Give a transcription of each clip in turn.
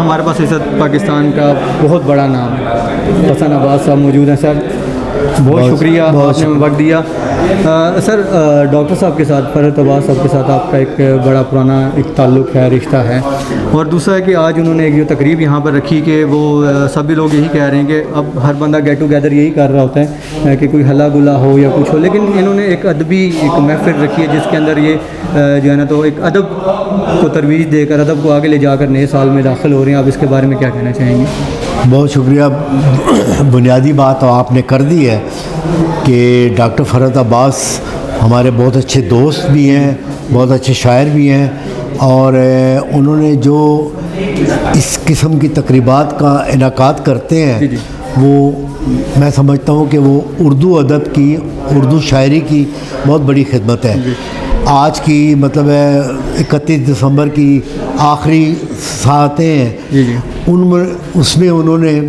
ہمارے پاس اس وقت پاکستان کا بہت بڑا نام حسن عباس صاحب موجود ہیں. سر بہت شکریہ آپ نے وقت دیا. سر ڈاکٹر صاحب کے ساتھ فرحت عباس صاحب کے ساتھ آپ کا ایک بڑا پرانا ایک تعلق ہے, رشتہ ہے, اور دوسرا ہے کہ آج انہوں نے ایک جو تقریب یہاں پر رکھی کہ وہ سبھی لوگ یہی کہہ رہے ہیں کہ اب ہر بندہ گیٹ ٹوگیدر یہی کر رہا ہوتا ہے کہ کوئی ہلا گلا ہو یا کچھ ہو, لیکن انہوں نے ایک ادبی ایک محفل رکھی ہے جس کے اندر یہ جو ہے نا تو ایک ادب کو ترویج دے کر ادب کو آگے لے جا کر نئے سال میں داخل ہو رہے ہیں. آپ اس کے بارے میں کیا کہنا چاہیں گے؟ بہت شکریہ. بنیادی بات تو آپ نے کر دی ہے کہ ڈاکٹر فرحت عباس ہمارے بہت اچھے دوست بھی ہیں, بہت اچھے شاعر بھی ہیں, اور انہوں نے جو اس قسم کی تقریبات کا انعقاد کرتے ہیں وہ میں سمجھتا ہوں کہ وہ اردو ادب کی, اردو شاعری کی بہت بڑی خدمت ہے. آج کی مطلب ہے 31 دسمبر کی آخری ساعتیں ہیں, اس میں انہوں نے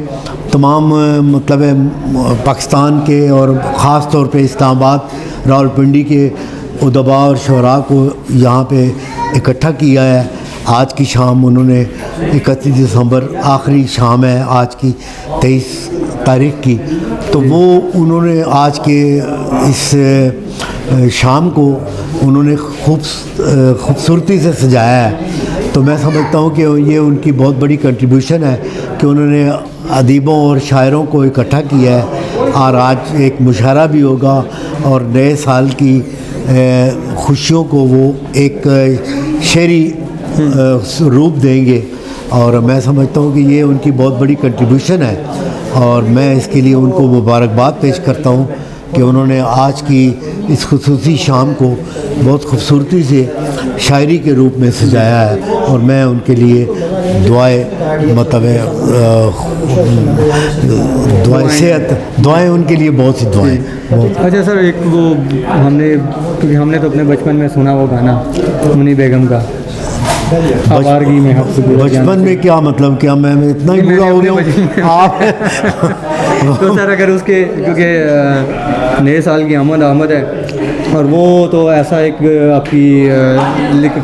تمام مطلب ہے پاکستان کے اور خاص طور پہ اسلام آباد راولپنڈی کے ادباء اور شعراء کو یہاں پہ اکٹھا کیا ہے. آج کی شام انہوں نے 31 دسمبر آخری شام ہے آج کی 23 تاریخ کی, تو وہ انہوں نے آج کے اس شام کو انہوں نے خوبصورتی سے سجایا ہے. تو میں سمجھتا ہوں کہ یہ ان کی بہت بڑی کنٹریبیوشن ہے کہ انہوں نے ادیبوں اور شاعروں کو اکٹھا کیا ہے, اور آج ایک مشاعرہ بھی ہوگا اور نئے سال کی خوشیوں کو وہ ایک شعری روپ دیں گے, اور میں سمجھتا ہوں کہ یہ ان کی بہت بڑی کنٹریبیوشن ہے, اور میں اس کے لیے ان کو مبارکباد پیش کرتا ہوں کہ انہوں نے آج کی اس خصوصی شام کو بہت خوبصورتی سے شاعری کے روپ میں سجایا ہے, اور میں ان کے لیے دعائیں صحت دعائیں ان کے لیے بہت سی دعائیں. اچھا سر, ایک وہ کیونکہ ہم نے تو اپنے بچپن میں سنا وہ گانا منی بیگم کا آوارگی میں, بچپن میں کیا مطلب کیا میں اتنا ہی برا ہو گیا ہوں آپ تو سر اگر اس کے کیونکہ نئے سال کی آمد ہے, اور وہ تو ایسا ایک آپ کی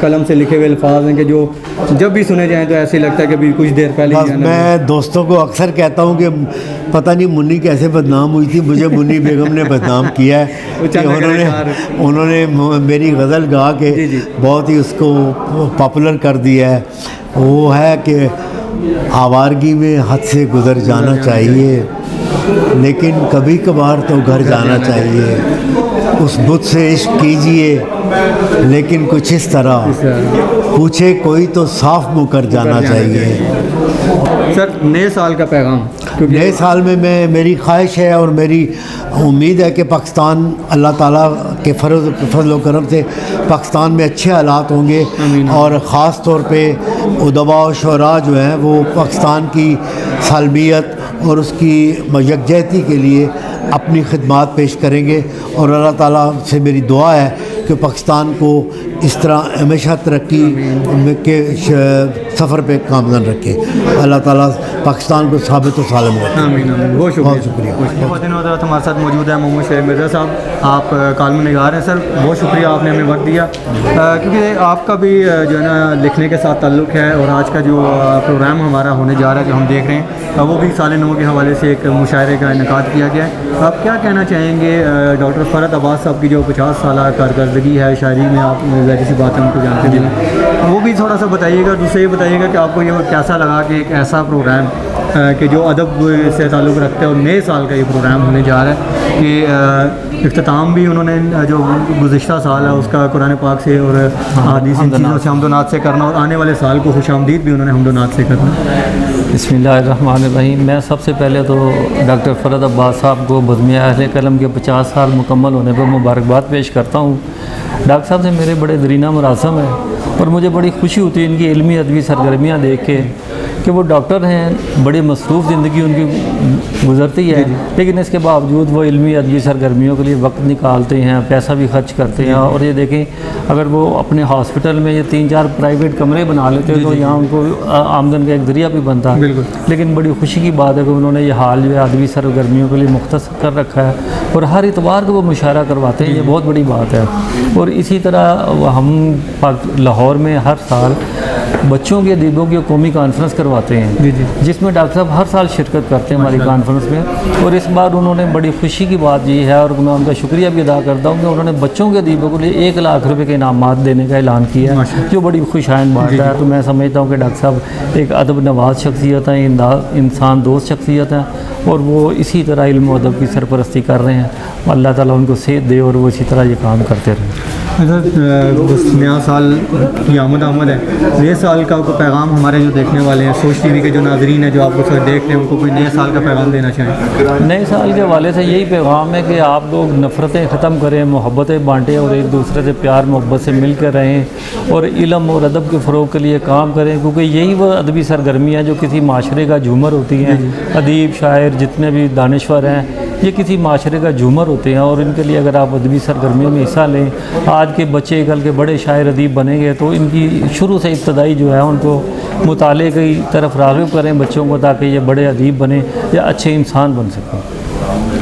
قلم سے لکھے ہوئے الفاظ ہیں کہ جو جب بھی سنے جائیں تو ایسے ہی لگتا ہے کہ ابھی کچھ دیر پہلے ہی. میں دوستوں کو اکثر کہتا ہوں کہ پتہ نہیں منی کیسے بدنام ہوئی تھی, مجھے منی بیگم نے بدنام کیا ہے کہ انہوں نے میری غزل گا کے بہت ہی اس کو پاپولر کر دیا ہے. وہ ہے کہ آوارگی میں حد سے گزر جانا چاہیے, لیکن کبھی کبھار تو گھر جانا چاہیے. اس بت سے عشق کیجئے لیکن کچھ اس طرح, پوچھے کوئی تو صاف منہ کر جانا چاہیے. سر نئے سال کا پیغام, نئے سال میں میری خواہش ہے اور میری امید ہے کہ پاکستان اللہ تعالیٰ کے فضل و کرم سے پاکستان میں اچھے حالات ہوں گے, اور خاص طور پہ ادباء و شعراء جو ہیں وہ پاکستان کی سالمیت اور اس کی یکجہتی کے لیے اپنی خدمات پیش کریں گے, اور اللہ تعالیٰ سے میری دعا ہے کہ پاکستان کو اس طرح ہمیشہ ترقی کے سفر پہ گامزن رکھے. اللہ تعالیٰ پاکستان کو ثابت و سالم رکھے. بہت شکریہ. ہمارے ساتھ موجود ہے محمد شعیب مرزا صاحب, آپ کالم نگار ہیں. سر بہت شکریہ آپ نے ہمیں وقت دیا, کیونکہ آپ کا بھی جو ہے نا لکھنے کے ساتھ تعلق ہے, اور آج کا جو پروگرام ہمارا ہونے جا رہا ہے جو ہم دیکھ رہے ہیں وہ بھی سال نو کے حوالے سے ایک مشاعرے کا انعقاد کیا گیا ہے. آپ کیا کہنا چاہیں گے ڈاکٹر فرحت عباس صاحب کی جو 50 سالہ کارکردگی ہے شاعری میں, آپ ظاہر سی بات ہے ان کو جانتے ہیں, وہ بھی تھوڑا سا بتائیے گا. دوسرے یہ بتائیے گا کہ آپ کو یہ کیسا لگا کہ ایک ایسا پروگرام کہ جو ادب سے تعلق رکھتا ہے, اور نئے سال کا یہ پروگرام ہونے جا رہا ہے کہ اختتام بھی انہوں نے جو گزشتہ سال ہے اس کا قرآن پاک سے اور حدیث ان چیزوں سے حمد و نعت سے کرنا, اور آنے والے سال کو خوش آمدید بھی انہوں نے حمد و نعت سے کرنا. بسم اللہ الرحمن الرحیم. میں سب سے پہلے تو ڈاکٹر فرحت عباس صاحب کو بزم اہل قلم کے 50 سال مکمل ہونے پر مبارکباد پیش کرتا ہوں. ڈاکٹر صاحب سے میرے بڑے درینہ مراسم ہیں, اور مجھے بڑی خوشی ہوتی ہے ان کی علمی ادبی سرگرمیاں دیکھ کے کہ وہ ڈاکٹر ہیں, بڑی مصروف زندگی ان کی گزرتی ہے, لیکن اس کے باوجود وہ علمی ادبی سرگرمیوں کے لیے وقت نکالتے ہیں, پیسہ بھی خرچ کرتے ہیں. اور یہ دیکھیں اگر وہ اپنے ہاسپٹل میں یہ 3-4 پرائیویٹ کمرے بنا لیتے تو یہاں ان کو آمدن کا ایک ذریعہ بھی بنتا ہے. لیکن بڑی خوشی کی بات ہے کہ انہوں نے یہ حال جو ہے ادبی سرگرمیوں کے لیے مختصر کر رکھا ہے, اور ہر اتوار کو وہ مشاعرہ کرواتے ہیں. یہ بہت بڑی بات ہے. اور اسی طرح ہم لاہور میں ہر سال بچوں کے ادیبوں کی قومی کانفرنس کرواتے ہیں جی جی جس میں ڈاکٹر صاحب ہر سال شرکت کرتے ہیں ہماری کانفرنس میں. اور اس بار انہوں نے بڑی خوشی کی بات یہ ہے اور میں ان کا شکریہ بھی ادا کرتا ہوں کہ انہوں نے بچوں کے ادیبوں کے لیے 1 لاکھ روپے کے انعامات دینے کا اعلان کیا ہے جو بڑی خوشائن بات ہے. تو میں سمجھتا ہوں کہ ڈاکٹر صاحب ایک ادب نواز شخصیت ہیں, انسان دوست شخصیت ہیں اور وہ اسی طرح علم و ادب کی سرپرستی کر رہے ہیں. اللہ تعالیٰ ان کو صحت دے اور وہ اسی طرح یہ کام کرتے رہیں. نیا سال کی آمد ہے. نئے سال کا کوئی پیغام ہمارے جو دیکھنے والے ہیں, سوچ ٹی وی کے جو ناظرین ہیں جو آپ کو سر دیکھ رہے ہیں, ان کو کوئی نئے سال کا پیغام دینا چاہیں؟ نئے سال کے حوالے سے یہی پیغام ہے کہ آپ لوگ نفرتیں ختم کریں, محبتیں بانٹیں اور ایک دوسرے سے پیار محبت سے مل کر رہیں اور علم اور ادب کے فروغ کے لیے کام کریں, کیونکہ یہی وہ ادبی سرگرمیاں جو کسی معاشرے کا جھومر ہوتی ہیں. ادیب شاعر جتنے بھی دانشور ہیں یہ کسی معاشرے کا جھومر ہوتے ہیں اور ان کے لیے اگر آپ ادبی سرگرمیوں میں حصہ لیں, آج کے بچے کل کے بڑے شاعر ادیب بنیں گے تو ان کی شروع سے ابتدائی جو ہے ان کو مطالعے کی طرف راغب کریں بچوں کو تاکہ یہ بڑے ادیب بنیں یا اچھے انسان بن سکیں.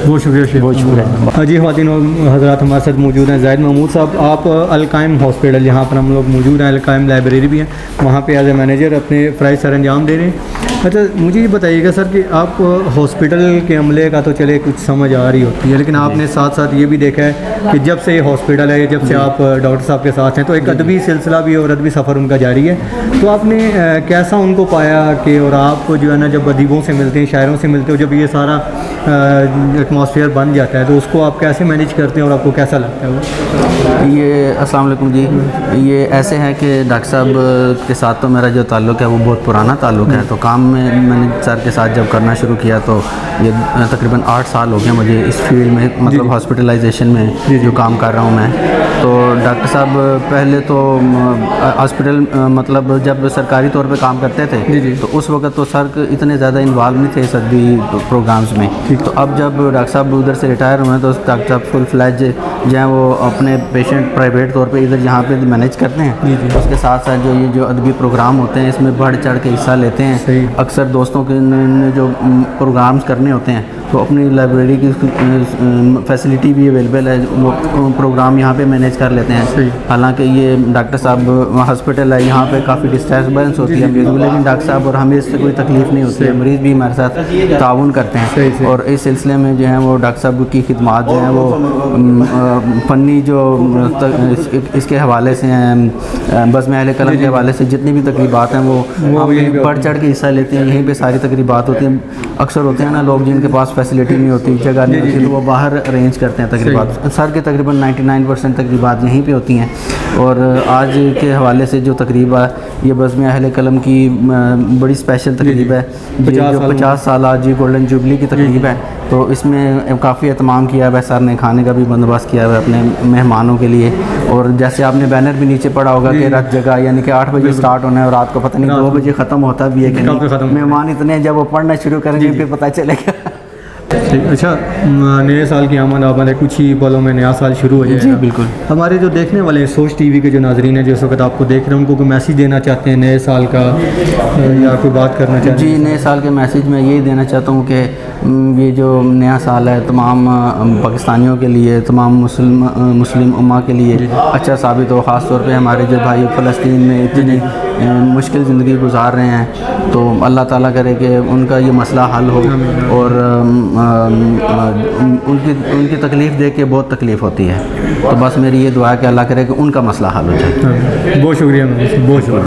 بہت شکریہ. بہت شکریہ. جی خواتین و حضرات, ہمارے ساتھ موجود ہیں زاہد محمود صاحب. آپ القائم ہاسپٹل جہاں پر ہم لوگ موجود ہیں, القائم لائبریری بھی ہیں, وہاں پہ ایز اے مینیجر اپنے فرائض سر انجام دے رہے ہیں. اچھا مجھے یہ بتائیے گا سر کہ آپ ہاسپٹل کے عملے کا تو چلے کچھ سمجھ آ رہی ہوتی ہے, لیکن آپ نے ساتھ ساتھ یہ بھی دیکھا ہے کہ جب سے یہ ہاسپٹل ہے, جب سے آپ ڈاکٹر صاحب کے ساتھ ہیں, تو ایک ادبی سلسلہ بھی اور ادبی سفر ان کا جاری ہے. تو آپ نے کیسا ان کو پایا کہ, اور آپ جو ہے نا جب ادیبوں سے ملتے ہیں, شاعروں سے ملتے ہو, جب یہ سارا ایٹماسفیئر بن جاتا ہے تو اس کو آپ کیسے مینیج کرتے ہیں اور آپ کو کیسا لگتا ہے وہ؟ یہ السلام علیکم جی. یہ ایسے ہے کہ ڈاکٹر صاحب کے ساتھ تو میرا جو تعلق ہے وہ بہت پرانا تعلق ہے. تو کام میں نے سر کے ساتھ جب کرنا شروع کیا تو یہ تقریباً 8 سال ہو گئے مجھے اس فیلڈ میں, مطلب ہاسپٹلائزیشن میں جو کام کر رہا ہوں میں. تو ڈاکٹر صاحب پہلے تو ہاسپٹل مطلب جب سرکاری طور پہ کام کرتے تھے تو اس وقت تو سر اتنے زیادہ انوالو نہیں تھے ادبی پروگرامز میں. تو اب جب ڈاکٹر صاحب ادھر سے ریٹائر ہوئے ہیں تو ڈاکٹر صاحب فل فلیج جو ہیں وہ اپنے پیشنٹ پرائیویٹ طور پہ ادھر یہاں پہ مینیج کرتے ہیں. اس کے ساتھ ساتھ جو یہ جو ادبی پروگرام ہوتے ہیں اس میں بڑھ چڑھ کے حصہ لیتے ہیں. اکثر دوستوں کے جو پروگرامز کرنے ہوتے ہیں تو اپنی لائبریری کی فیسلٹی بھی اویلیبل ہے, وہ پروگرام یہاں پہ مینیج کر لیتے ہیں. حالانکہ یہ ڈاکٹر صاحب ہاسپٹل ہے, یہاں پہ کافی ڈسٹربنس ہوتی ہے لیکن ڈاکٹر صاحب اور ہمیں اس سے کوئی تکلیف نہیں ہوتی ہے. مریض بھی ہمارے ساتھ تعاون کرتے ہیں اور اس سلسلے میں جو ہیں وہ ڈاکٹر صاحب کی خدمات جو ہیں وہ فنی جو اس کے حوالے سے ہیں, بزم اہل قلم کے حوالے سے جتنی بھی تقریبات ہیں وہ بڑھ چڑھ کے حصہ لیتے ہیں. یہیں پہ ساری تقریبات ہوتی ہیں. اکثر ہوتے ہیں نا لوگ جن کے پاس فیسلٹی نہیں ہوتی, جگہ نہیں ہوتی, تو وہ باہر ارینج کرتے ہیں تقریبات. سر کے تقریباً 99% تقریبات یہیں پہ ہوتی ہیں. اور آج کے حوالے سے جو تقریب ہے یہ بزم اہل قلم کی بڑی اسپیشل تقریب ہے. یہ جو 50 سالہ جی گولڈن جوبلی کی تقریب ہے تو اس میں کافی اہتمام کیا ہوا ہے سر نے, کھانے کا بھی بندوبست کیا ہوا ہے اپنے مہمانوں کے لیے. اور جیسے آپ نے بینر بھی نیچے پڑھا ہوگا کہ رات جگہ, یعنی کہ 8 بجے سٹارٹ ہونا ہے اور رات کو پتہ نہیں 2 بجے ختم ہوتا بھی ہے کہ نہیں. مہمان اتنے جب وہ پڑھنا شروع کریں گے پھر پتہ چلے گا. اچھا, نئے سال کی آمد ہے, کچھ ہی پلوں میں نیا سال شروع ہو جائے گا. جی بالکل. ہمارے جو دیکھنے والے ہیں سوچ ٹی وی کے جو ناظرین ہیں جو اس وقت آپ کو دیکھ رہے ہیں, ان کو کوئی میسیج دینا چاہتے ہیں نئے سال کا یا کوئی بات کرنا چاہتے ہیں؟ جی نئے سال کے میسیج میں یہی دینا چاہتا ہوں کہ یہ جو نیا سال ہے تمام پاکستانیوں کے لیے, تمام مسلم امہ کے لیے اچھا ثابت ہو. خاص طور پہ ہمارے جو بھائی فلسطین میں اتنی مشکل زندگی گزار رہے ہیں تو اللہ تعالیٰ کرے کہ ان کا یہ مسئلہ حل ہو. اور ان کی تکلیف دیکھ کے بہت تکلیف ہوتی ہے, تو بس میری یہ دعا ہے کہ اللہ کرے کہ ان کا مسئلہ حل ہو جائے. بہت شکریہ, بہت شکریہ.